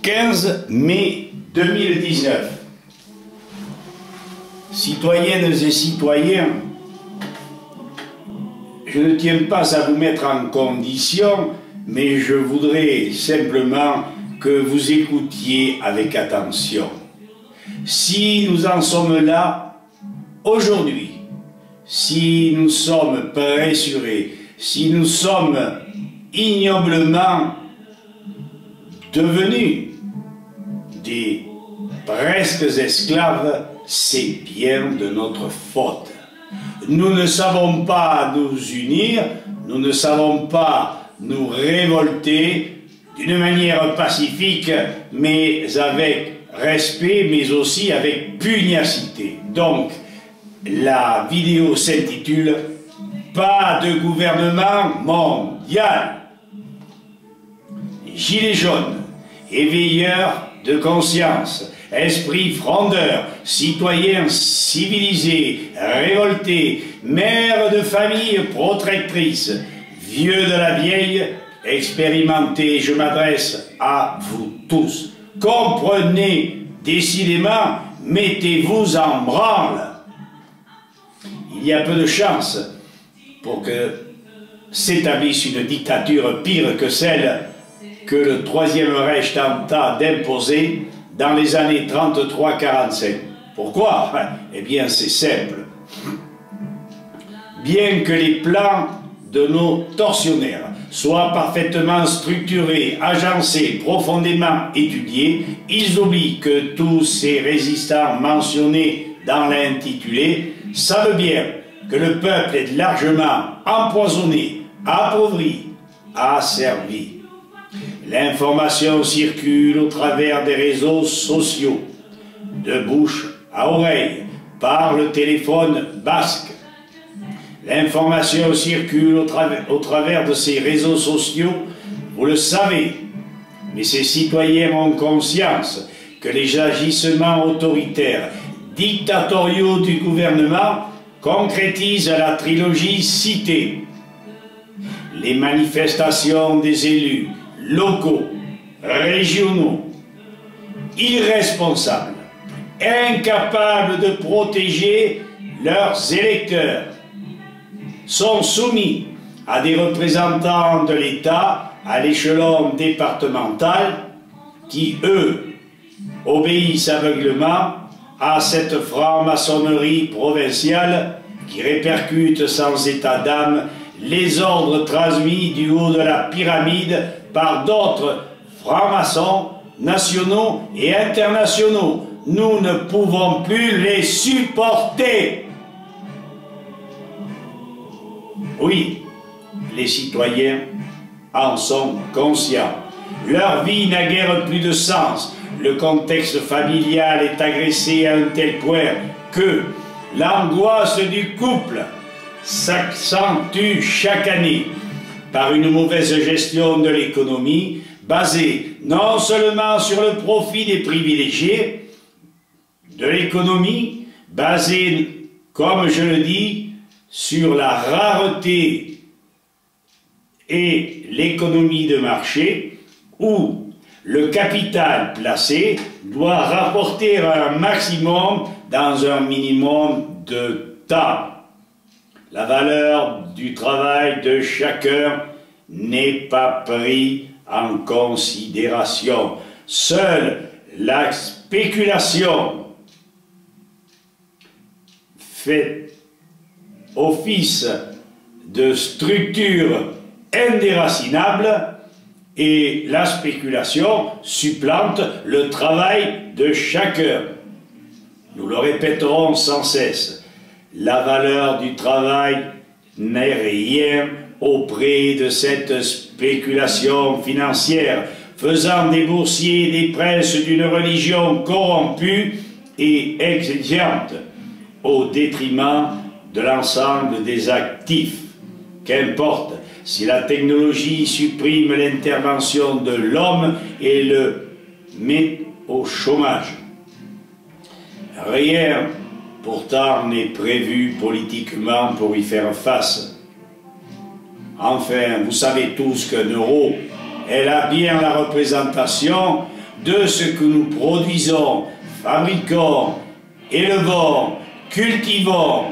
15 mai 2019. Citoyennes et citoyens, je ne tiens pas à vous mettre en condition, mais je voudrais simplement que vous écoutiez avec attention. Si nous en sommes là aujourd'hui, si nous sommes pressurés, si nous sommes ignoblement devenus des presque esclaves, c'est bien de notre faute. Nous ne savons pas nous unir, nous ne savons pas nous révolter d'une manière pacifique, mais avec respect, mais aussi avec pugnacité. Donc, la vidéo s'intitule « Pas de gouvernement mondial ». Gilets jaunes, éveilleurs de conscience, esprits frondeurs, citoyens civilisés, révoltés, mères de famille protectrices, vieux de la vieille, expérimentés, je m'adresse à vous tous. Comprenez décidément, mettez-vous en branle. Il y a peu de chances pour que s'établisse une dictature pire que celle que le Troisième Reich tenta d'imposer dans les années 33-45. Pourquoi? Eh bien, c'est simple. Bien que les plans de nos tortionnaires soient parfaitement structurés, agencés, profondément étudiés, ils oublient que tous ces résistants mentionnés dans l'intitulé savent bien que le peuple est largement empoisonné, appauvri, asservi. L'information circule au travers des réseaux sociaux, de bouche à oreille, par le téléphone basque. L'information circule au travers de ces réseaux sociaux, vous le savez, mais ces citoyens ont conscience que les agissements autoritaires, dictatoriaux du gouvernement concrétisent la trilogie citée. Les manifestations des élus locaux, régionaux, irresponsables, incapables de protéger leurs électeurs, sont soumis à des représentants de l'État à l'échelon départemental qui, eux, obéissent aveuglément à cette franc-maçonnerie provinciale qui répercute sans état d'âme les ordres transmis du haut de la pyramide par d'autres francs-maçons nationaux et internationaux. Nous ne pouvons plus les supporter. Oui, les citoyens en sont conscients. Leur vie n'a guère plus de sens. Le contexte familial est agressé à un tel point que l'angoisse du couple s'accentue chaque année par une mauvaise gestion de l'économie basée non seulement sur le profit des privilégiés de l'économie, basée, comme je le dis, sur la rareté et l'économie de marché, où le capital placé doit rapporter un maximum dans un minimum de temps. La valeur du travail de chacun n'est pas prise en considération. Seule la spéculation fait office de structure indéracinable et la spéculation supplante le travail de chacun. Nous le répéterons sans cesse. La valeur du travail n'est rien auprès de cette spéculation financière, faisant des boursiers des princes d'une religion corrompue et exigeante, au détriment de l'ensemble des actifs. Qu'importe si la technologie supprime l'intervention de l'homme et le met au chômage. Rien pourtant n'est prévu politiquement pour y faire face. Enfin, vous savez tous qu'un euro est là bien la représentation de ce que nous produisons, fabriquons, élevons, cultivons,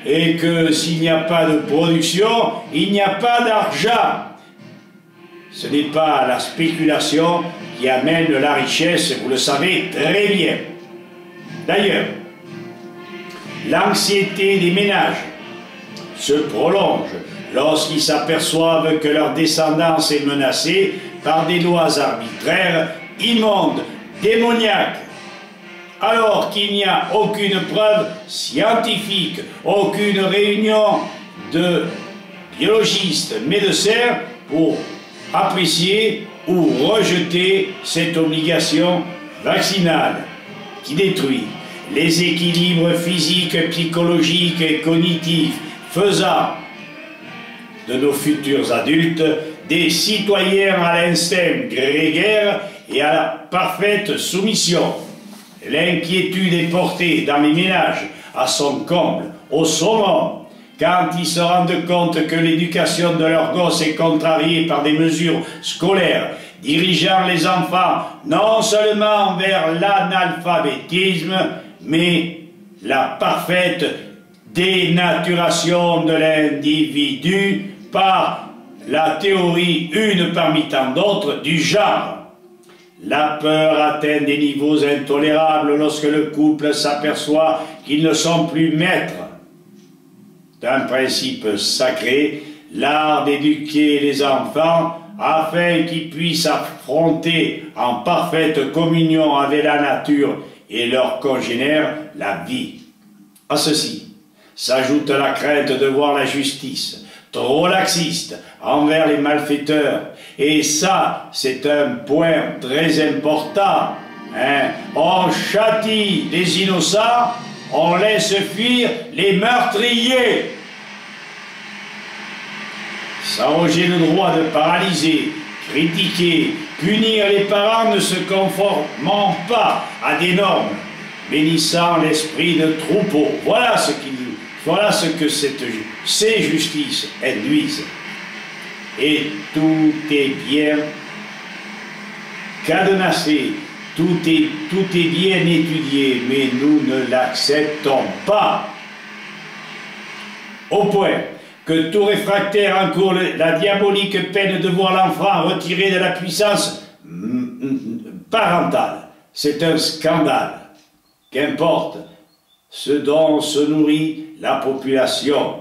et que s'il n'y a pas de production, il n'y a pas d'argent. Ce n'est pas la spéculation qui amène la richesse, vous le savez très bien. D'ailleurs, l'anxiété des ménages se prolonge lorsqu'ils s'aperçoivent que leur descendance est menacée par des lois arbitraires, immondes, démoniaques, alors qu'il n'y a aucune preuve scientifique, aucune réunion de biologistes, médecins pour apprécier ou rejeter cette obligation vaccinale qui détruit les équilibres physiques, psychologiques et cognitifs, faisant de nos futurs adultes des citoyens à l'instinct grégaire et à la parfaite soumission. L'inquiétude est portée dans les ménages à son comble, au summum, quand ils se rendent compte que l'éducation de leurs gosses est contrariée par des mesures scolaires dirigeant les enfants non seulement vers l'analphabétisme, mais la parfaite dénaturation de l'individu par la théorie, une parmi tant d'autres, du genre. La peur atteint des niveaux intolérables lorsque le couple s'aperçoit qu'ils ne sont plus maîtres d'un principe sacré, l'art d'éduquer les enfants afin qu'ils puissent affronter en parfaite communion avec la nature et leurs congénères la vie. À ceci s'ajoute la crainte de voir la justice trop laxiste envers les malfaiteurs. Et ça, c'est un point très important. Hein? On châtie les innocents, on laisse fuir les meurtriers. S'arroger le droit de paralyser, critiquer, punir les parents ne se conformant pas à des normes, bénissant l'esprit de troupeau. Voilà ce que ces justices induisent. Et tout est bien cadenassé, tout est bien étudié, mais nous ne l'acceptons pas. Au point que tout réfractaire encourt la diabolique peine de voir l'enfant retiré de la puissance parentale. C'est un scandale. Qu'importe ce dont se nourrit la population.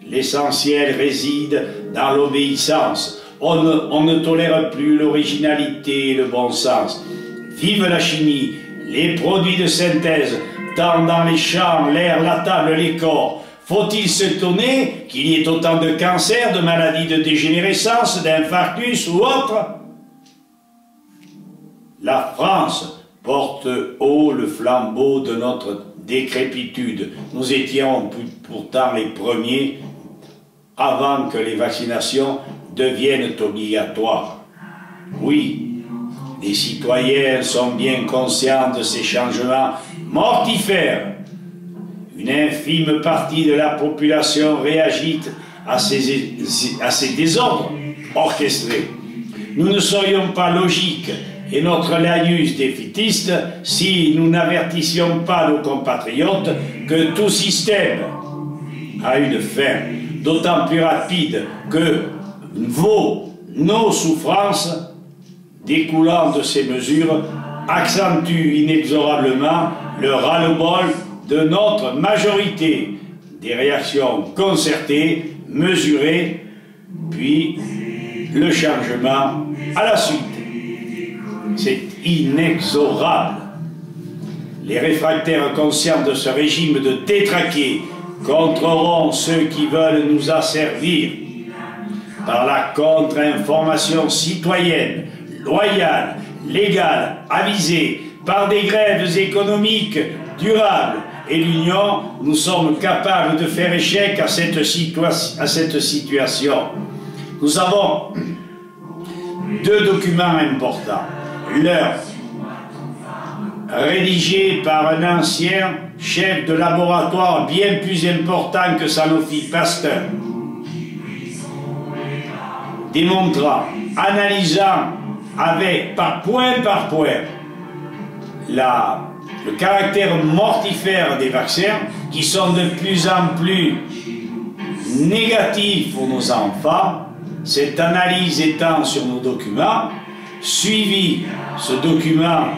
L'essentiel réside dans l'obéissance. On ne tolère plus l'originalité et le bon sens. Vive la chimie, les produits de synthèse, tant dans les champs, l'air, la table, les corps. Faut-il s'étonner qu'il y ait autant de cancers, de maladies de dégénérescence, d'infarctus ou autres? La France porte haut le flambeau de notre décrépitude. Nous étions pourtant les premiers avant que les vaccinations deviennent obligatoires. Oui, les citoyens sont bien conscients de ces changements mortifères. Une infime partie de la population réagit à ces désordres orchestrés. Nous ne serions pas logiques et notre laïus défaitiste si nous n'avertissions pas nos compatriotes que tout système a une fin, d'autant plus rapide que nos souffrances découlant de ces mesures accentuent inexorablement le ras-le-bol de notre majorité. Des réactions concertées, mesurées, puis le changement à la suite. C'est inexorable. Les réfractaires conscients de ce régime de détraqués contreront ceux qui veulent nous asservir par la contre-information citoyenne, loyale, légale, avisée, par des grèves économiques durables. Et l'Union, nous sommes capables de faire échec à cette situation. Nous avons deux documents importants. L'un, rédigé par un ancien chef de laboratoire bien plus important que Sanofi Pasteur, démontrant, analysant avec par point, le caractère mortifère des vaccins qui sont de plus en plus négatifs pour nos enfants. Cette analyse étant sur nos documents, suivi ce document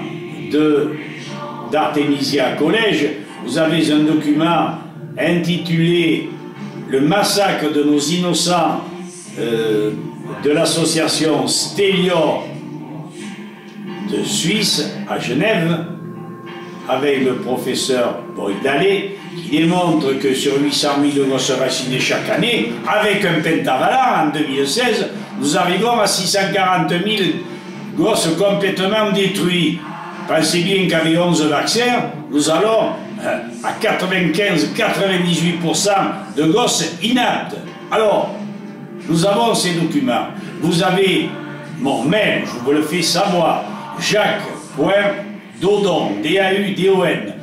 d'Artemisia Collège, vous avez un document intitulé « Le massacre de nos innocents » de l'association Stelio de Suisse à Genève, avec le professeur Boyd Dallet, qui démontre que sur 800 000 gosses vaccinés chaque année, avec un pentavalent en 2016, nous arrivons à 640 000 gosses complètement détruits. Pensez bien qu'avec 11 vaccins, nous allons à 95-98% de gosses inaptes. Alors, nous avons ces documents. Vous avez mon mail, je vous le fais savoir, jacques.dodon, DAUDON,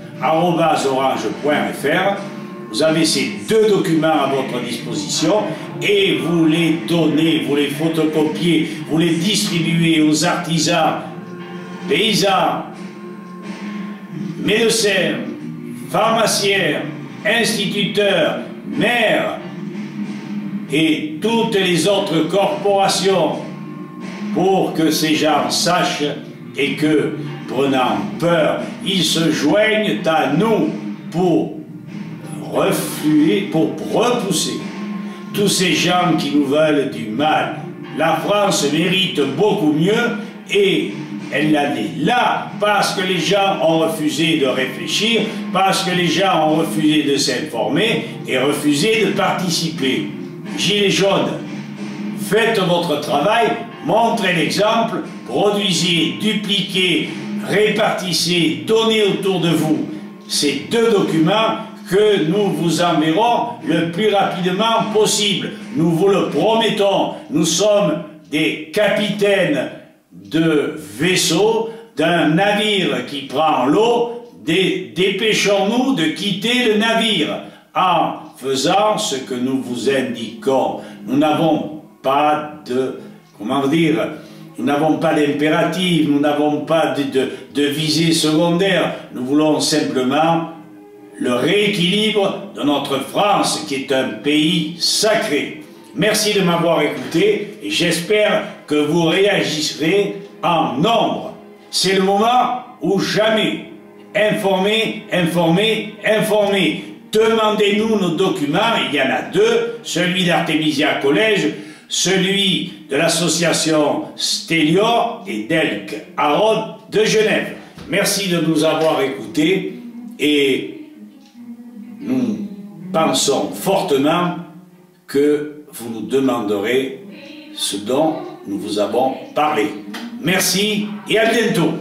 Vous avez ces deux documents à votre disposition et vous les donnez, vous les photocopiez, vous les distribuez aux artisans, paysans, médecins, pharmaciens, instituteurs, maires et toutes les autres corporations pour que ces gens sachent et que, prenant peur, ils se joignent à nous pour repousser tous ces gens qui nous veulent du mal. La France mérite beaucoup mieux et elle en est là parce que les gens ont refusé de réfléchir, parce que les gens ont refusé de s'informer et refusé de participer. Gilets jaunes, faites votre travail, montrez l'exemple, produisez, dupliquez, répartissez, donnez autour de vous ces deux documents que nous vous enverrons le plus rapidement possible. Nous vous le promettons, nous sommes des capitaines de vaisseau, d'un navire qui prend l'eau, dépêchons-nous de quitter le navire en faisant ce que nous vous indiquons. Nous n'avons pas de, comment dire, nous n'avons pas d'impératif, nous n'avons pas de visée secondaire, nous voulons simplement le rééquilibre de notre France qui est un pays sacré. Merci de m'avoir écouté et j'espère que vous réagirez en nombre. C'est le moment ou jamais. Informez, informez, informez. Demandez-nous nos documents, il y en a deux, celui d'Artemisia Collège, celui de l'association Stelio et d'Elk Harod de Genève. Merci de nous avoir écoutés et nous pensons fortement que vous nous demanderez ce dont nous vous avons parlé. Merci et à bientôt.